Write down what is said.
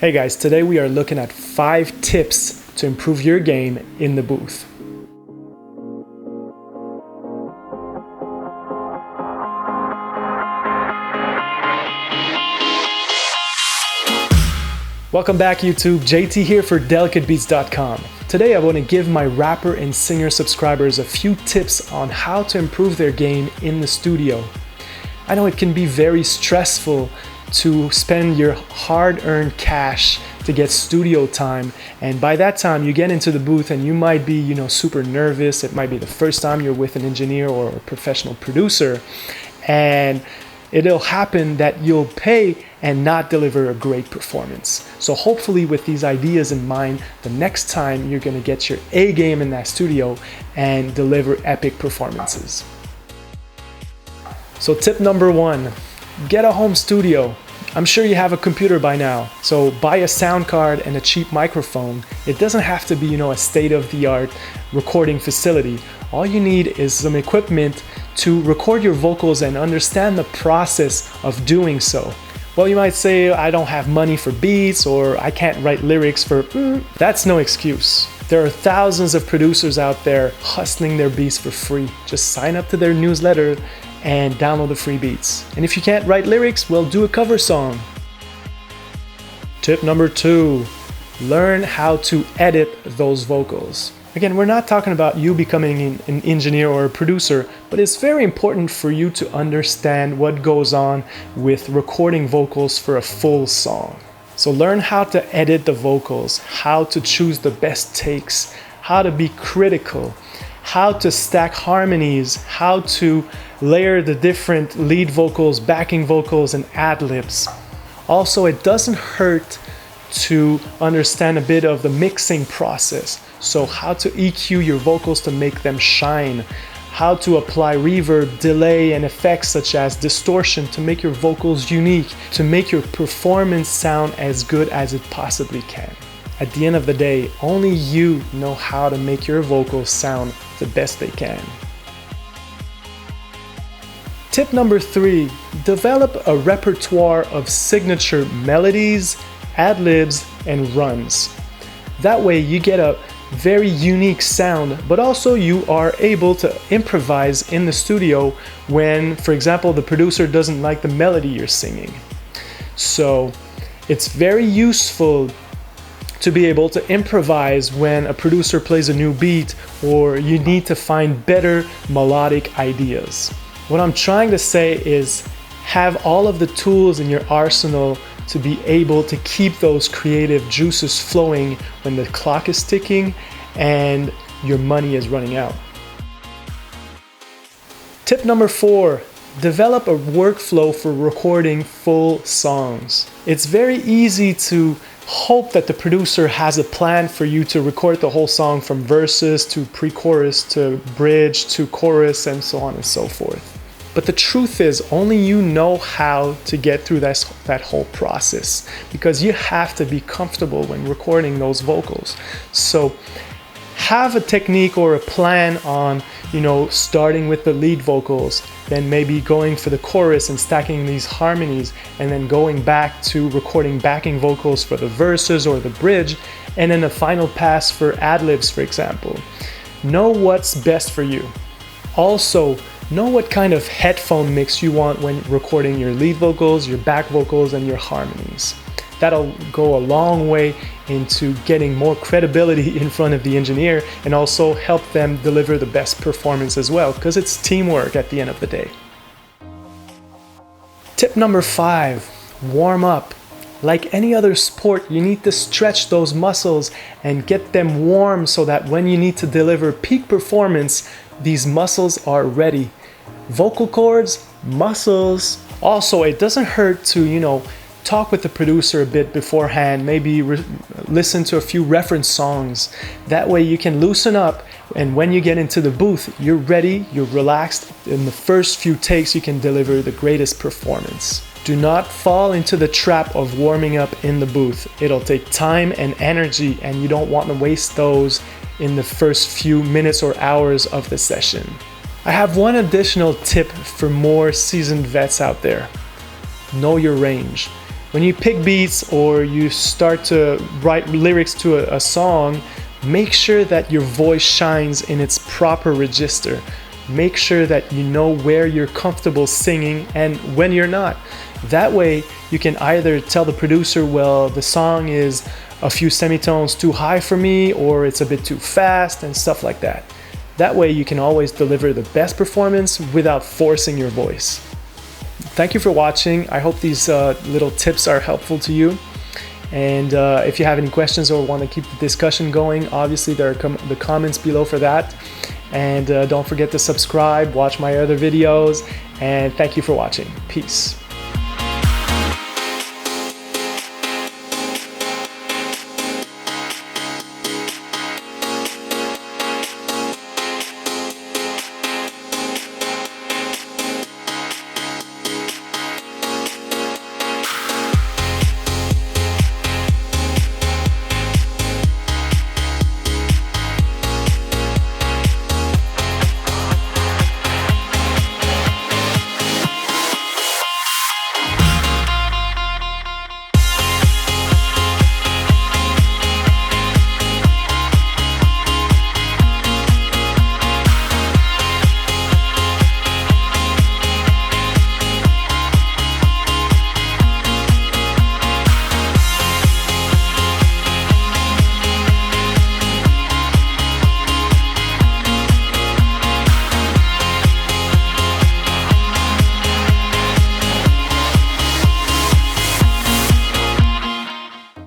Hey guys, today we are looking at 5 tips to improve your game in the booth. Welcome back YouTube, JT here for delicatebeats.com. Today I want to give my rapper and singer subscribers a few tips on how to improve their game in the studio. I know it can be very stressful to spend your hard-earned cash to get studio time, and by that time you get into the booth and you might be super nervous. It might be the first time you're with an engineer or a professional producer, and it'll happen that you'll pay and not deliver a great performance. So hopefully with these ideas in mind, the next time you're gonna get your A game in that studio and deliver epic performances. So tip number 1, get a home studio. I'm sure you have a computer by now, so buy a sound card and a cheap microphone. It doesn't have to be, a state-of-the-art recording facility. All you need is some equipment to record your vocals and understand the process of doing so. Well, you might say, I don't have money for beats, or I can't write lyrics for... That's no excuse. There are thousands of producers out there hustling their beats for free. Just sign up to their newsletter and download the free beats. And if you can't write lyrics, well, do a cover song. Tip number 2, learn how to edit those vocals. Again, we're not talking about you becoming an engineer or a producer, but it's very important for you to understand what goes on with recording vocals for a full song. So learn how to edit the vocals, how to choose the best takes, how to be critical, how to stack harmonies, how to layer the different lead vocals, backing vocals, and ad-libs. Also, it doesn't hurt to understand a bit of the mixing process. So how to EQ your vocals to make them shine, how to apply reverb, delay, and effects such as distortion to make your vocals unique, to make your performance sound as good as it possibly can. At the end of the day, only you know how to make your vocals sound the best they can. Tip number 3, develop a repertoire of signature melodies, ad-libs, and runs. That way you get a very unique sound, but also you are able to improvise in the studio when, for example, the producer doesn't like the melody you're singing. So it's very useful to be able to improvise when a producer plays a new beat or you need to find better melodic ideas. What I'm trying to say is have all of the tools in your arsenal to be able to keep those creative juices flowing when the clock is ticking and your money is running out. Tip number 4, develop a workflow for recording full songs. It's very easy to hope that the producer has a plan for you to record the whole song from verses to pre-chorus to bridge to chorus and so on and so forth. But the truth is, only you know how to get through that whole process, because you have to be comfortable when recording those vocals. So have a technique or a plan on, starting with the lead vocals, then maybe going for the chorus and stacking these harmonies, and then going back to recording backing vocals for the verses or the bridge, and then a final pass for ad-libs, for example. Know what's best for you. Also, know what kind of headphone mix you want when recording your lead vocals, your back vocals, and your harmonies. That'll go a long way into getting more credibility in front of the engineer and also help them deliver the best performance as well, because it's teamwork at the end of the day. Tip number 5, warm up. Like any other sport, you need to stretch those muscles and get them warm so that when you need to deliver peak performance, these muscles are ready. Vocal cords, muscles. Also, it doesn't hurt to, talk with the producer a bit beforehand, maybe listen to a few reference songs. That way you can loosen up, and when you get into the booth, you're ready, you're relaxed. In the first few takes, you can deliver the greatest performance. Do not fall into the trap of warming up in the booth. It'll take time and energy, and you don't want to waste those in the first few minutes or hours of the session. I have one additional tip for more seasoned vets out there. Know your range. when you pick beats or you start to write lyrics to a song, make sure that your voice shines in its proper register. Make sure that you know where you're comfortable singing and when you're not. That way you can either tell the producer, well, the song is a few semitones too high for me, or it's a bit too fast, and stuff like that. That way you can always deliver the best performance without forcing your voice. Thank you for watching. I hope these little tips are helpful to you. And if you have any questions or want to keep the discussion going, obviously there are the comments below for that. And don't forget to subscribe, watch my other videos, and thank you for watching. Peace.